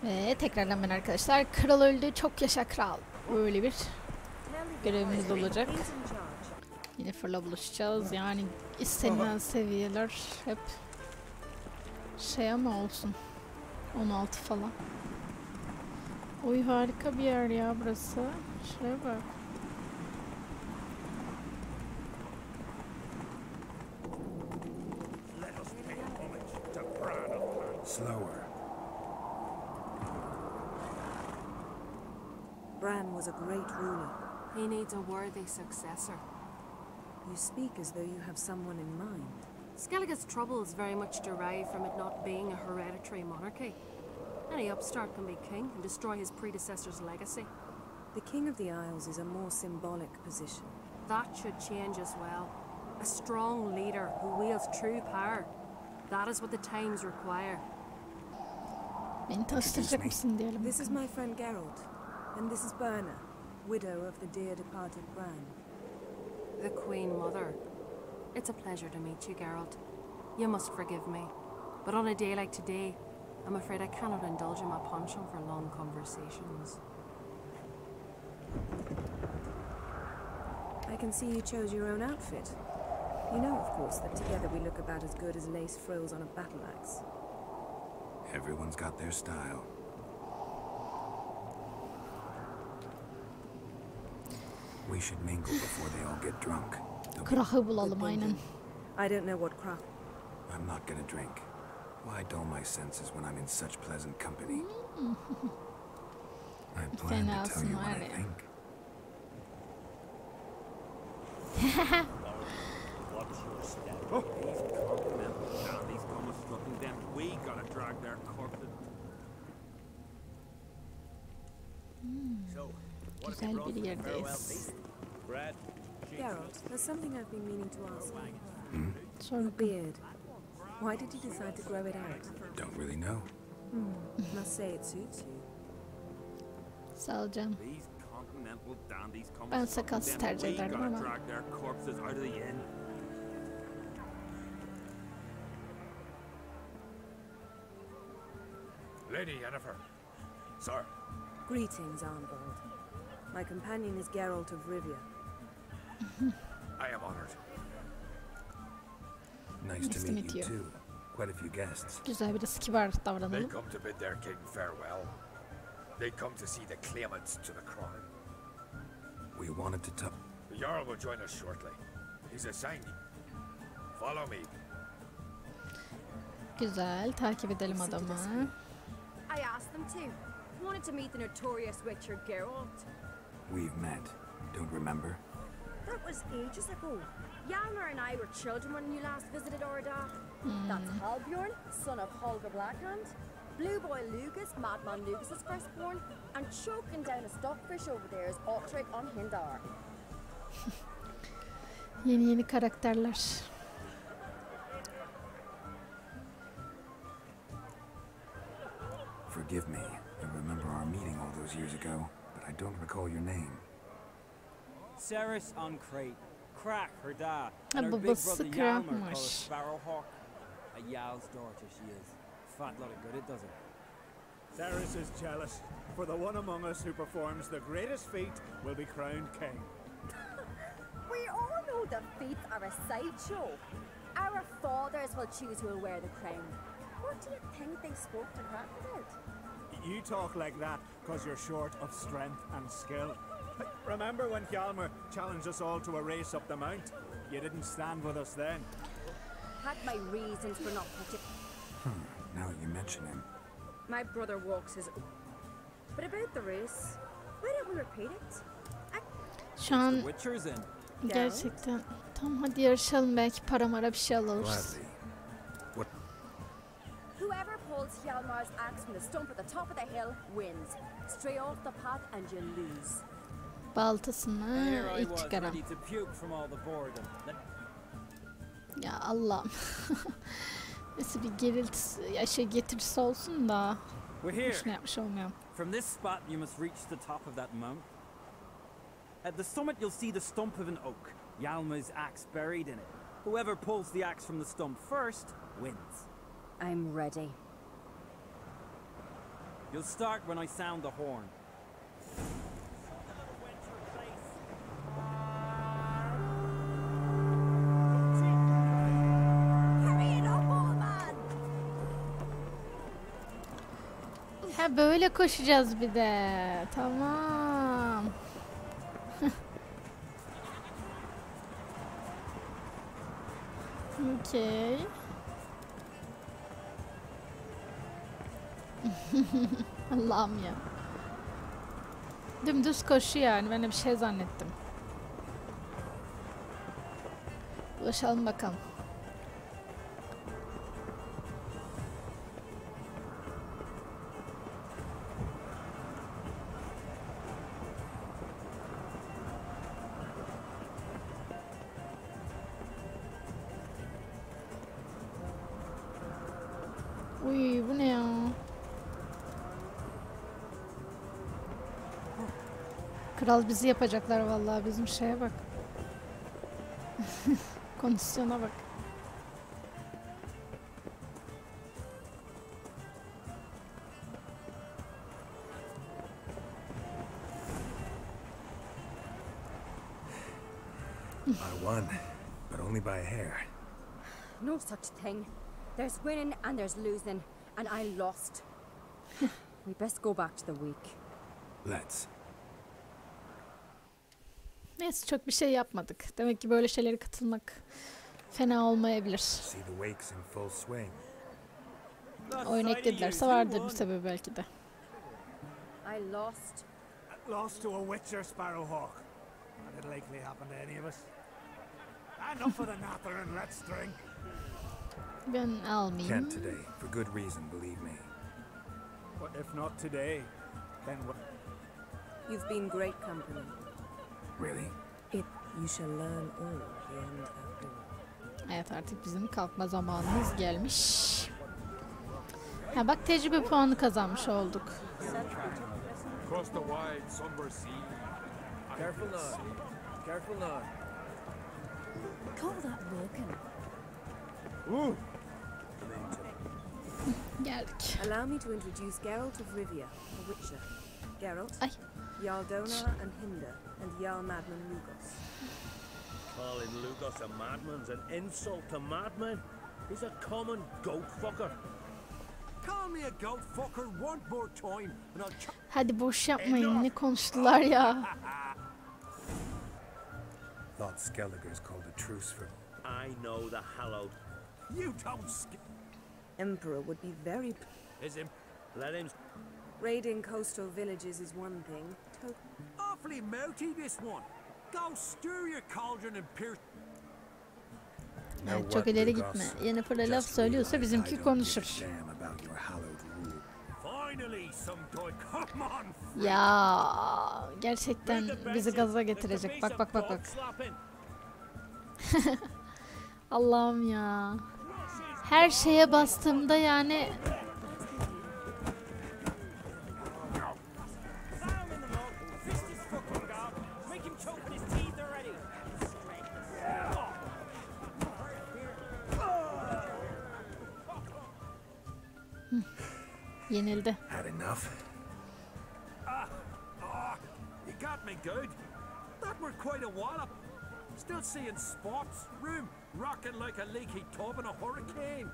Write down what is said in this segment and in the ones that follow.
Ve tekrardan ben arkadaşlar. Kral öldü. Çok yaşa kral. Böyle bir görevimiz olacak. Yine fırla buluşacağız. Yani istenilen seviyeler hep şey ama olsun. 16 falan. Oy harika bir yer ya burası. Şuraya bak. Slower. Bran was a great ruler. He needs a worthy successor. You speak as though you have someone in mind. Skellige's troubles very much derive from it not being a hereditary monarchy. Any upstart can be king and destroy his predecessor's legacy. The King of the Isles is a more symbolic position. That should change as well. A strong leader who wields true power. That is what the times require. Beni tanıştıracak mısın diyelim. This is my friend Geralt, and this is Berna, widow of the dear departed Bran. The Queen Mother. It's a pleasure to meet you, Geralt. You must forgive me, but on a day like today, I'm afraid I cannot indulge in my penchant for long conversations. I can see you chose your own outfit. You know, of course, that together we look about as good as lace frills on a battle axe. Everyone's got their style. We should mingle before they all get drunk. Krah'ı bulalım aynen. I don't know what Kral. I'm not gonna drink. Why dull my senses when I'm in such pleasant company? I plan to tell you what I think. Oh. These coming them. We gotta drag their corpses. Güzel bir yerdeyiz. Geralt, there's something I've been meaning to ask. Sor Your bakalım. beard. Why did you decide to grow it out? Don't really know. Must say it suits you. Sağ ol canım. These continental dandies come Ben sakals tercih ederdim ama. drag their corpses out of the inn. Lady Yennefer. Sir. Greetings, Armbold. My companion is Geralt of Rivia. I am honored. Nice to meet you too. Quite a few guests. Güzel biraz kibar They davranalım. come to bid their king farewell. They come to see the claimants to the crown. We wanted to talk. The Jarl will join us shortly. He's assigned. Follow me. Güzel, takip edelim adamı. I asked them to. Wanted to meet the notorious Witcher Geralt. We've met. Don't remember? That was ages ago. Hjalmar and I were children when you last visited Ordach. That's Halbjorn, son of Holger Blackhand. Blue Boy Lugus, Madman Lugus' firstborn. And choking down a stockfish over there is Otrek on Hindar. Yeni karakterler. Forgive me. I remember our meeting all those years ago, but I don't recall your name. Ceres on crate. Crack her da. And her big Babası brother Hjalmar called her kırakmış. Sparrowhawk. A Jarl's daughter she is. Fat lot of good it does her. Ceres is jealous, for the one among us who performs the greatest feat will be crowned king. We all know the feats are a sideshow. Our fathers will choose who will wear the crown. What do you think they spoke to Crack about? You talk like that because you're short of strength and skill. Remember when Hjalmar challenged us all to a race up the mount? You didn't stand with us then. Had my reasons for not putting. Now that you mention him. My brother walks his. But about the race, why don't we repeat it? Şu an The Witcher's in. gerçekten tam hadi yarışalım, belki para mara bir şey alırız. Gladly. Whoever pulls Hjalmar's axe from the stump at the top of the hill wins. Stray off the path and you lose. Baltasını Here I ilk was çıkaran. ready to puke from all the boredom. Ya Allah'ım. Nasıl bir getirisi olsun da. We're here. Boşuna yapmış olmuyorum. From this spot, you must reach the top of that mount. At the summit, you'll see the stump of an oak. Hjalmar's axe buried in it. Whoever pulls the axe from the stump first wins. I'm ready. You'll start when I sound the horn. Ha böyle koşacağız bir de. Tamam. Okey. Allah'ım ya. Dümdüz koşu yani. Ben de bir şey zannettim. Ulaşalım bakalım. Uy bu ne ya? Kral bizi yapacaklar vallahi, bizim şeye bak. Kondisyona bak. I won, but only by a hair. No such thing. There's winning and there's losing, and I lost. We best go back to the week. Let's. Neyse çok bir şey yapmadık. Demek ki böyle şeylere katılmak fena olmayabilir. See the wakes in full swing. Oyuna ekledilerse vardır bir sebebi belki de. I lost. Lost to a Witcher Sparrowhawk. That'd likely happen to any of us. Enough of the natter and let's drink. Ben almayayım. Can't today, for good reason, believe me. But if not today, then what? You've been great company. Really? You shall learn all beyond that door. Evet, artık bizim kalkma zamanımız gelmiş. Ha bak, tecrübe puanı kazanmış olduk. Across the wide, somber sea. Careful now. Careful now. Call that walking. Ooh. Geldik. Allow me to introduce Geralt of Rivia, a Witcher. Geralt, Ay. Jarl Donar and Hinder, and Jarl Madman Lugos. Calling Lugos a madman's an insult to madmen. He's a common goat fucker. Call me a goat fucker one more time and I'll Hadi boş yapmayın, ne konuştular ya. Thought Skelliger's called a truce for... I know the hallowed. You don't Emperor would be very... Is him. Let him. Raiding coastal villages is one thing. Awfully melty this one. Go stir your cauldron and pierce. Evet, çok ileri gitme. Yennefer'a laf söylüyorsa bizimki konuşur. Ya gerçekten bizi gaza getirecek. Bak bak bak bak. Allah'ım ya. Her şeye bastığımda yani. Yenildi. Had enough. You got me good. That were quite a wallop. Still seeing spots, room rocking like a leaky tub in a hurricane.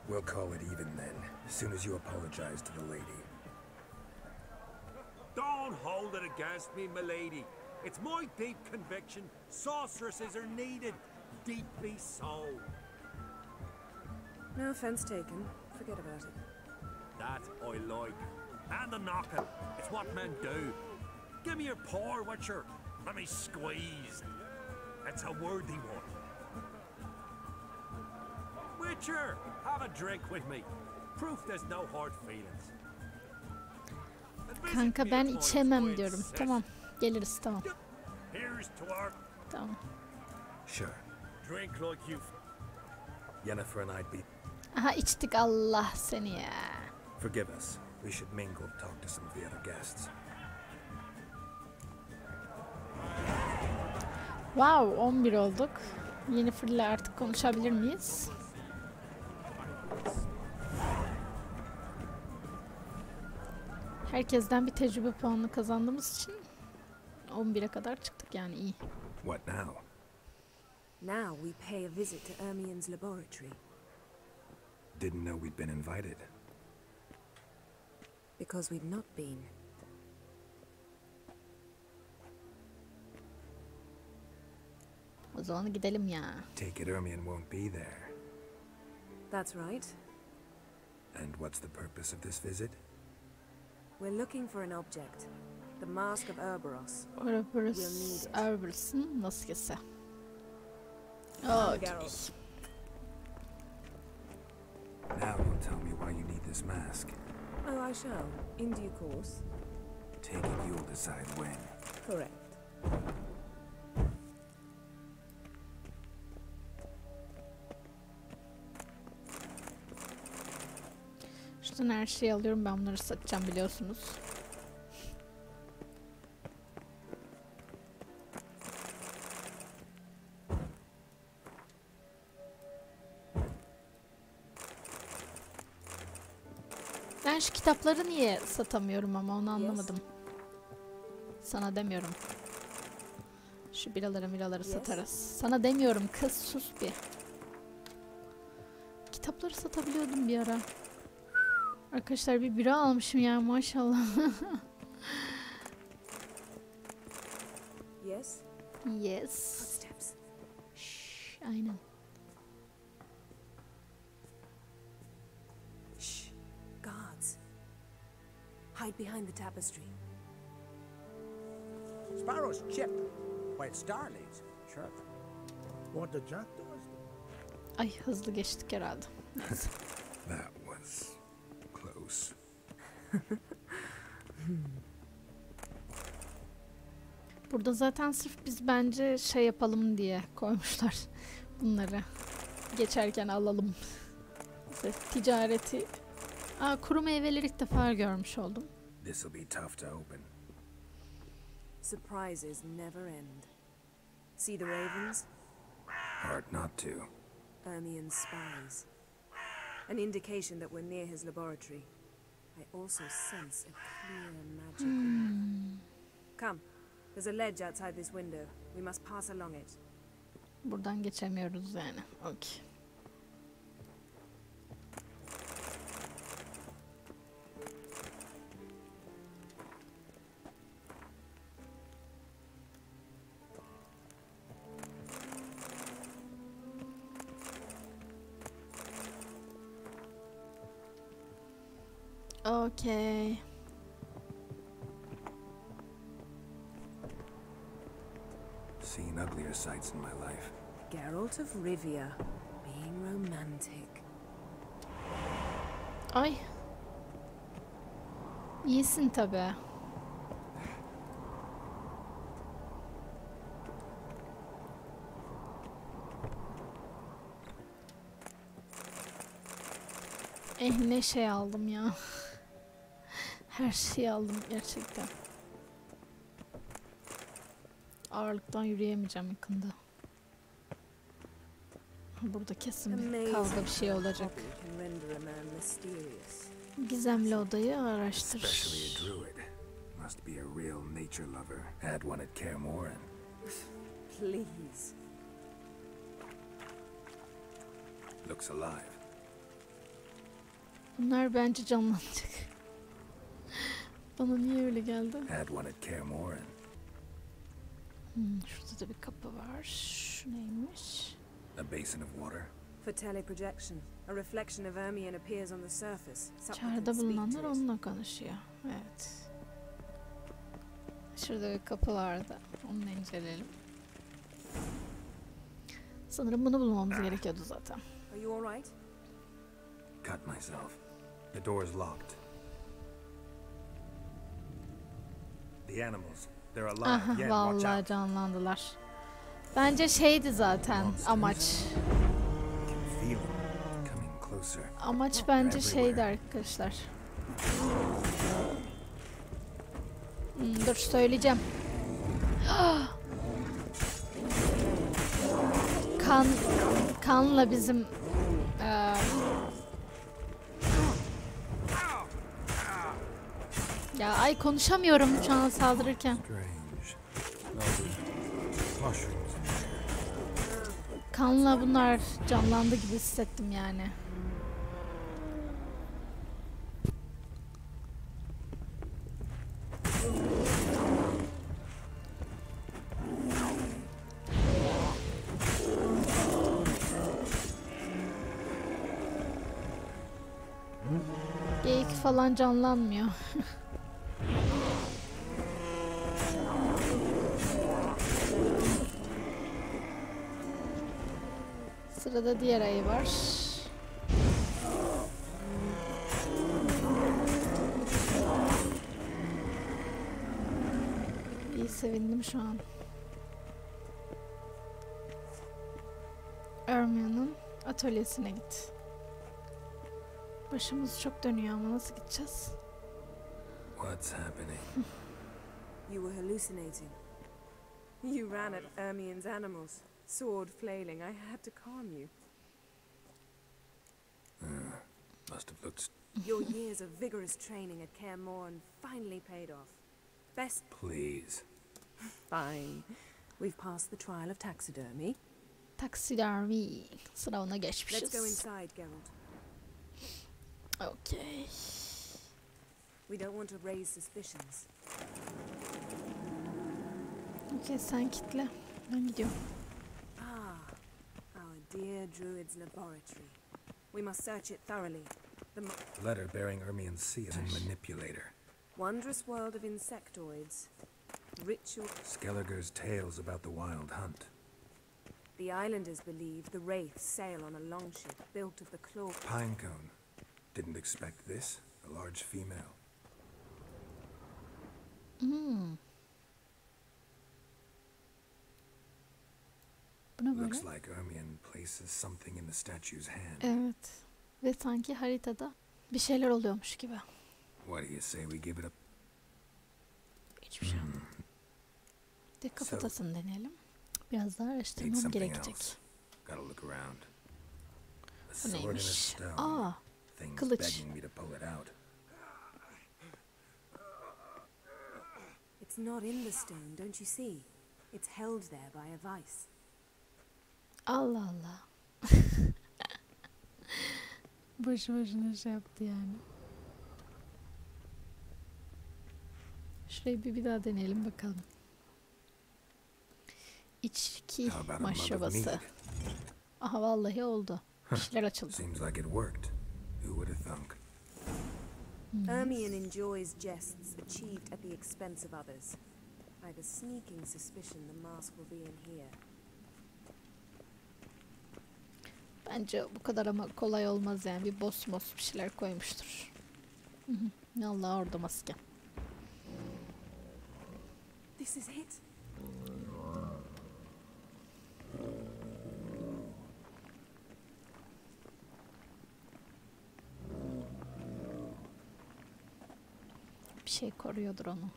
We'll call it even then, as soon as you apologize to the lady. Don't hold it against me, milady. It's my deep conviction sorceresses are needed. Deeply so. No offense taken. Forget about it. That I like. And the knocking. It's what men do. Give me your paw, Witcher. Let me squeeze. It's a worthy one. Witcher, have a drink with me. Proof there's no hard feelings. Kanka ben içemem diyorum. Tamam. Geliriz, tamam. Here's to our... Tamam. Sure. Drink like you... Yennefer and I'd be... Aha içtik, Allah seni ya. Forgive us. We should mingle, talk to some of the other guests. Wow, 11 olduk. Yennefer'le artık konuşabilir miyiz? Herkesten bir tecrübe puanı kazandığımız için 11'e kadar çıktık yani iyi. What now? Now we pay a visit to Ermien's laboratory. Didn't know we'd been invited. Because we've not been. O zaman gidelim ya. Take it Ermien won't be there. That's right. And what's the purpose of this visit? We're looking for an object. The mask of Urberos. Urberos'un maskesi. Oh, Okay. Now you'll tell me why you need this mask. Oh, I shall. In due course. Take it you'll decide when. Correct. Şuradan her şeyi alıyorum. Ben bunları satacağım biliyorsunuz. Ben şu kitapları niye satamıyorum ama onu anlamadım. Sana demiyorum. Şu biraları satarız. Sana demiyorum kız, sus bir. Kitapları satabiliyordum bir ara. Arkadaşlar bir bira almışım ya maşallah. Yes. Yes. Footsteps. Şşş, aynen. Shh. Guards. Hide behind the tapestry. Sparrow's chip. While Starley's chirp. What the jack does? Ay hızlı geçtik herhalde. Neyse. That was close. Burada zaten sırf biz bence şey yapalım diye koymuşlar bunları. Geçerken alalım. İşte ticareti. Kuru meyveleri ilk defa görmüş oldum. This'll be tough to open. Surprises never end. See the ravens? Hard not to. Ermien's spies. An indication that we're near his laboratory. I also sense a clear magic. Come. There's a ledge outside this window. We must pass along it. Buradan geçemiyoruz yani. Okay. Okay. Seen uglier sights in my life. Geralt of Rivia, being romantic. Ay. İyisin tabii. Ne şey aldım ya. Her şeyi aldım gerçekten. Ağırlıktan yürüyemeyeceğim yakında. Burada kesin bir kavga bir şey olacak. Gizemli odayı araştır. Especially a druid. Must be a real nature lover. Had one at Kaer. Please. Looks alive. Bunlar bence canlanacak. Bana niye öyle geldi? Had one at Kaer. Şurada da bir kapı var. Şu neymiş? A basin of water. For teleprojection, a reflection of Ermien appears on the surface. İçeride bulunanlar onunla konuşuyor. Evet. Şurada bir kapı vardı. Onu da inceleyelim. Sanırım bunu bulmamız gerekiyordu zaten. Are you all right? Cut myself. The door's locked. The animals. They're alive. Aha, Again, watch vallahi out. canlandılar. Bence şeydi zaten amaç. Feel them coming closer. Amaç bence şeydi arkadaşlar. Dur söyleyeceğim. Kanla bizim Ya ay konuşamıyorum şu an saldırırken. Kanla bunlar canlandı gibi hissettim yani. Geyik falan canlanmıyor. Sırada diğer ayı var. İyi, sevindim şu an. Ermia'nın atölyesine git. Başımız çok dönüyor ama nasıl gideceğiz? What's happening? You were hallucinating. You ran at Ermien's animals, sword flailing. I had to calm you. Must have looked... Your years of vigorous training at Kaer Morhen finally paid off. Best... Please. Fine. We've passed the trial of taxidermy. Taksidermi sınavına geçmişiz. Let's go inside, Geralt. Okay. We don't want to raise suspicions. Okay, sen kitle. Ben gidiyorum. Ah, our dear druid's laboratory. We must search it thoroughly. The letter bearing Ermien's seal and manipulator. Wondrous world of insectoids. Ritual... Skelliger's tales about the wild hunt. The islanders believe the wraiths sail on a longship built of the claw... Pinecone. Didn't expect this. A large female. Bu ne böyle? Looks like Ermien places something in the statue's hand. Evet. Ve sanki haritada bir şeyler oluyormuş gibi. What do you say we give it a... Hiçbir şey yok. De kafatasını deneyelim. Biraz daha araştırmam gerekecek. Gotta look around. A Bu sword in a neymiş? stone. Aa, Things kılıç. begging me to pull it out. It's not in the stone, don't you see? It's held there by a vice. Allah Allah. Boşu boşuna şey yaptı yani. Şurayı bir daha deneyelim bakalım. İçki maşrabası. Aha vallahi oldu. İşler açıldı. Seems like it worked. Who would have thunk? Ermien enjoys jests achieved at the expense of others. I have a sneaking suspicion the mask will be in here. Bence bu kadar ama kolay olmaz yani. Bir boss bir şeyler koymuştur. Allah orada maske. This is it. Bir şey koruyordur onu.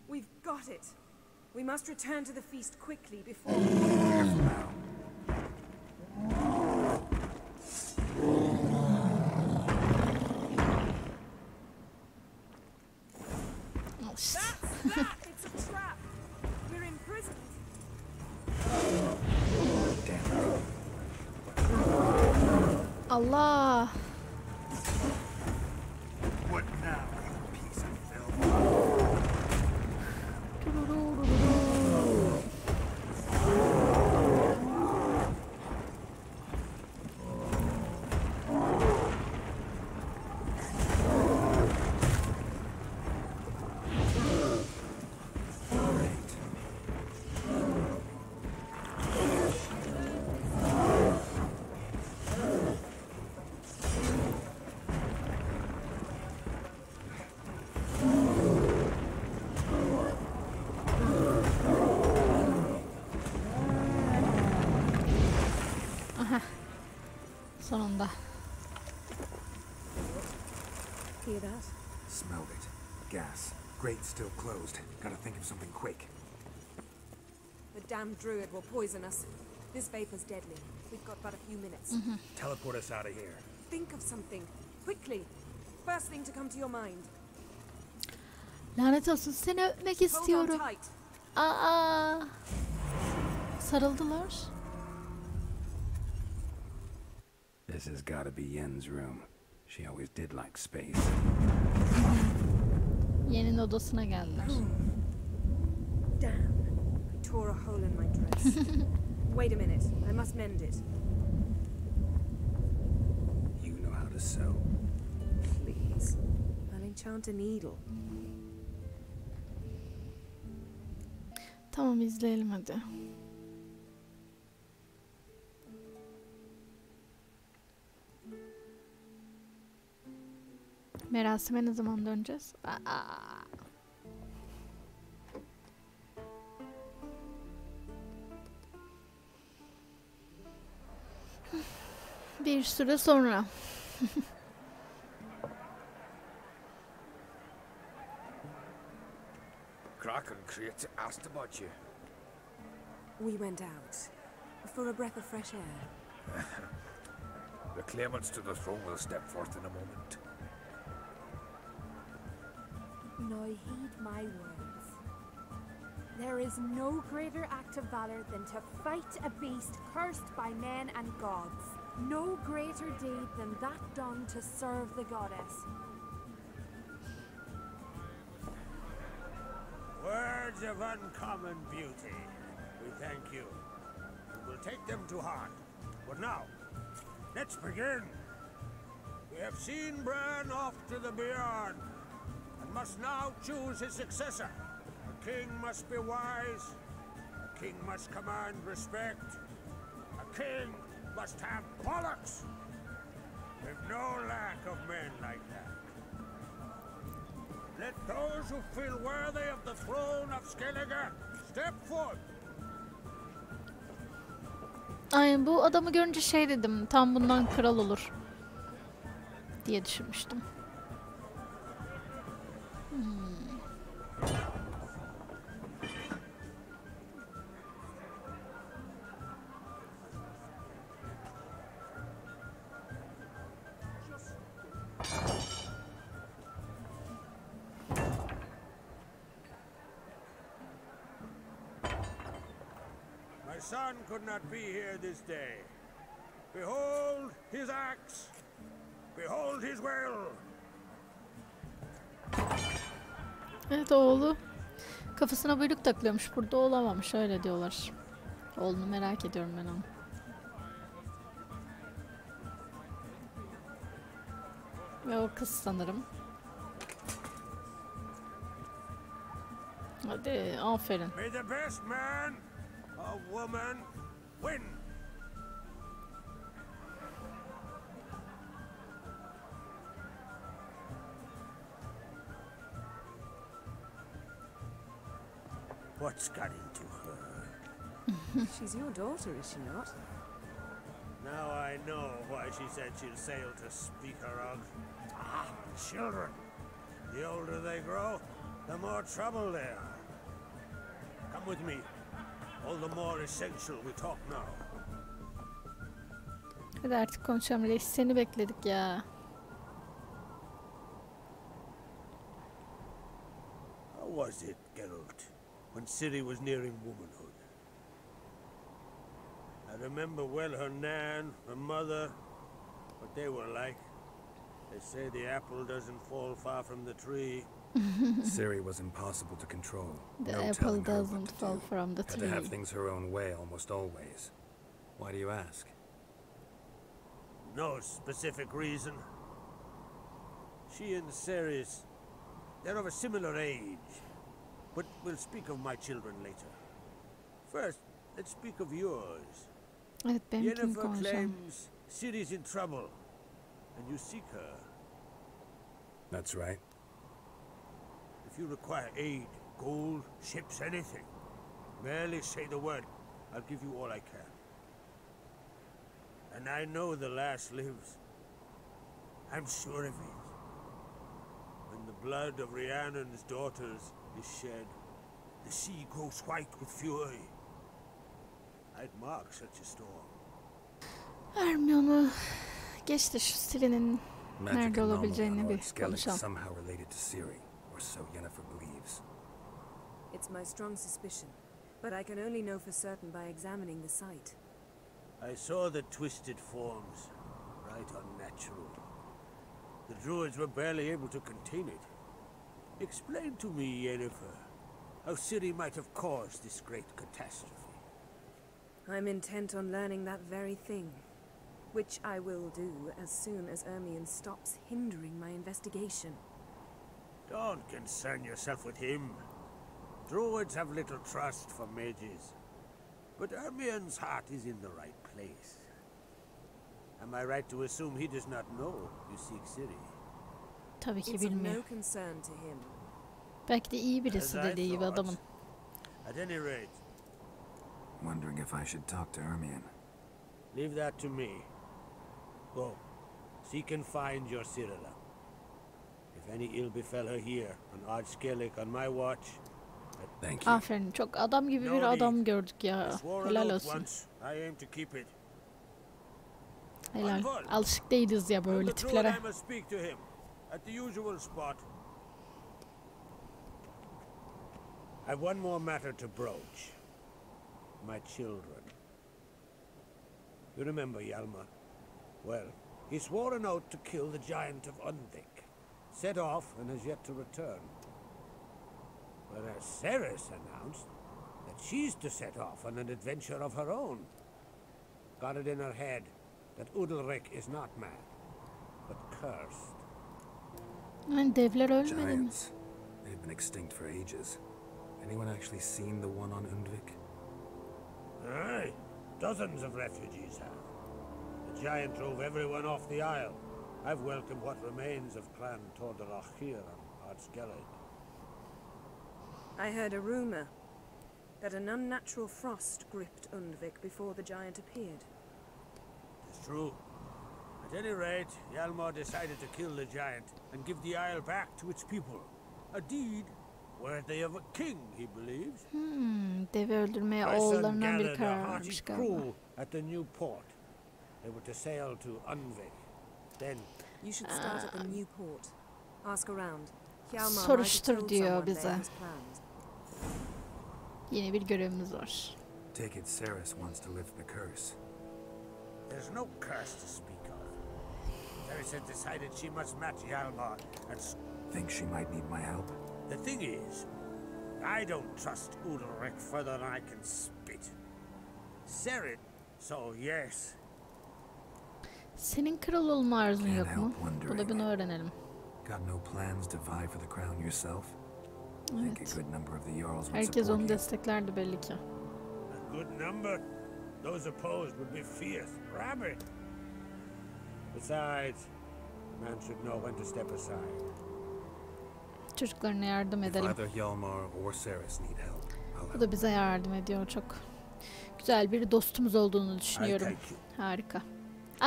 We've got it. We must return to the feast quickly before... It's a trap. We're imprisoned. Allah! What now, you piece of filth? Sonunda. Hear that? Smelled it. Gas. Grate still closed. Gotta think of something quick. The damned druid will poison us. This vapor's deadly. We've got but a few minutes. Teleport us out of here. Think of something. Quickly. first thing to come to your mind? Lanet olsun, seni öpmek istiyorum. Aa! Sarıldılar. This has got to be Yen's room. She always did like space. Yen'in odasına geldiler. Damn. I tore a hole in my dress. Wait a minute. I must mend it. You know how to sew. Please. I'll enchant a needle. Tamam, izleyelim hadi. Merasime ne zaman döneceğiz? Bir süre sonra. Kraken creates asked about you. We went out for a breath of fresh air. The claimants to the throne will step forth in a moment. Now heed my words. There is no greater act of valor than to fight a beast cursed by men and gods. No greater deed than that done to serve the goddess. Words of uncommon beauty. We thank you. We will take them to heart. But now, let's begin. We have seen Bran off to the beyond, and must now choose his successor. A king must be wise. A king must command respect. A king must have bollocks. We've no lack of men like that. Let those who feel worthy of the throne of Skellige step forth. Aynen, bu adamı görünce şey dedim, tam bundan kral olur diye düşünmüştüm. My son could not be here this day. Behold his axe. Behold his will. Evet, oğlu kafasına buyruk takılıyormuş, burada olamamış, öyle diyorlar. Oğlunu merak ediyorum ben onu. Ve o kız sanırım. Hadi, aferin. May the best man or woman win. What's got into her? She's your daughter, is she not? Now I know why she said she'll sail to speak her of. Ah, children. The older they grow, the more trouble they are. Come with me. All the more essential we talk now. Hadi artık konuşalım reis, seni bekledik ya. How was it, Geralt, when Ciri was nearing womanhood? I remember well her nan, her mother, what they were like. They say the apple doesn't fall far from the tree. Ciri was impossible to control. The No apple telling her what doesn't to fall do. from the Had to tree. have things her own way almost always. Why do you ask? No specific reason. She and Ceres, they're of a similar age. But we'll speak of my children later. First, let's speak of yours. Evet, benimkini Yennefer konuşalım. claims Ciri's in trouble, and you seek her. That's right. If you require aid, gold, ships, anything, merely say the word. I'll give you all I can. And I know the lass lives. I'm sure of it. When the blood of Rhiannon's daughters is shed, the sea grows white with fury. I'd mark such a storm. Hermione geçti şu Ciri'nin Nerede olabileceğini bir konuşalım. Somehow related to Ciri, or so Yennefer believes. It's my strong suspicion, but I can only know for certain by examining the site. I saw the twisted forms. Right unnatural. The druids were barely able to contain it. Explain to me, Yennefer, how Ciri might have caused this great catastrophe. I'm intent on learning that very thing, which I will do as soon as Ermion stops hindering my investigation. Don't concern yourself with him. Druids have little trust for mages, but Ermion's heart is in the right place. Am I right to assume he does not know you seek Ciri? Tabii ki It's of bilmiyor. no concern to him. Belki de iyi birisi As I dediği gibi thought. adamın. At any rate, Wondering if I should talk to Ermion. leave that to me. Go, seek and find your Cyrilla. If any ill befell her here on Ard-Skellig on my watch, Thank you. Aferin. Çok adam gibi bir adam gördük ya. I swore an Helal oath olsun. once. I aim to keep it. Helal. Alışık değiliz ya böyle The druid, tiplere. I must speak to him at the usual spot. I have one more matter to broach. My children. You remember Hjalmar? Well, he swore an oath to kill the giant of Undvik. Set off and has yet to return. Whereas Ceres announced that she's to set off on an adventure of her own. Got it in her head that Udalric is not mad, but cursed. Yani devler ölmedi mi? Giants. They've been extinct for ages. Anyone actually seen the one on Undvik? Aye, dozens of refugees have. The giant drove everyone off the isle. I've welcomed what remains of Clan Tordarach here on Ard-Skellig. I heard a rumor that an unnatural frost gripped Undvik before the giant appeared. It's true. At any rate, Hjalmar decided to kill the giant and give the isle back to its people. A deed worthy of a king, he believes. Deve öldürmeye My son oğullarından biri gathered karar a hearty vermiş galiba. crew at the new port. They were to sail to Undvik. Then You should start at the new port. Ask around. Hjalmar might have Soruştur told diyor someone bize. there his plans. Yeni bir görevimiz var. Take it Ceres wants to lift the curse. there's no curse to speak of. Ceres had decided she must match Hjalmar and Think she might need my help? the thing is, I don't trust Udalric further than I can spit. Ceres, so yes. Senin kral olma arzun Can't yok mu? help Bu da wondering. bunu öğrenelim. Got no plans to vie for the crown yourself? Think a Evet. good number of the Jarls would Herkes support onu you. desteklerdi belli ki. A good number. Those opposed would be fierce, rabid. Besides, a man should know when to step aside. Çocuklarına yardım If edelim. either Hjalmar or Ceres need help, I'll Bu help. da bize yardım ediyor. Çok güzel bir dostumuz olduğunu I düşünüyorum. thank you. Harika.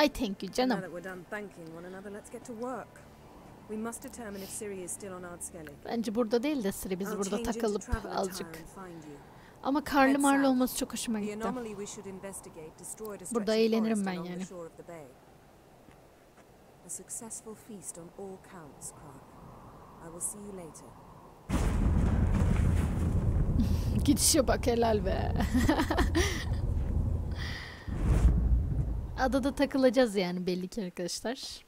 I thank you Now canım. that we're done thanking one another, let's get to work. We must determine if Ciri is still on Ard-Skellig. Bence burada değil de Siri biz I'll burada change into takılıp traveler azıcık. tower and find you. Ama karlı Head marlı south. olması çok hoşuma The gitti. anomaly we should investigate destroyed a stretch Burada of eğlenirim forest ben along yani. the shore of the bay. A successful feast on all counts, Kral. I will see you later. Gidişe bak helal be. Adada takılacağız yani belli ki arkadaşlar.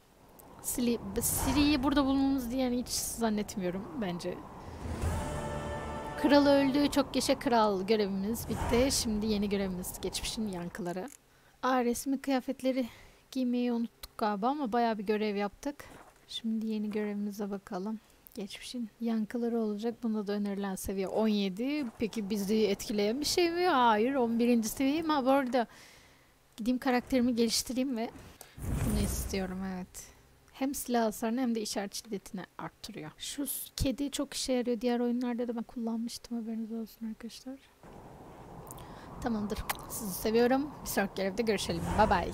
Ciri'yi burada bulmamız diye hiç zannetmiyorum bence. Kral öldü, çok yaşa kral görevimiz bitti. Şimdi yeni görevimiz geçmişin yankıları. Resmi kıyafetleri giymeyi unuttuk galiba ama bayağı bir görev yaptık. Şimdi yeni görevimize bakalım. Geçmişin yankıları olacak. Bunda da önerilen seviye 17. Peki bizi etkileyen bir şey mi? Hayır. 11. seviyeyim. Ha bu arada gideyim karakterimi geliştireyim ve bunu istiyorum evet. Hem silah hasarını hem de işaret şiddetini arttırıyor. Şu kedi çok işe yarıyor. Diğer oyunlarda da ben kullanmıştım. Haberiniz olsun arkadaşlar. Tamamdır. Sizi seviyorum. Bir sonraki görevde görüşelim. Bye bye.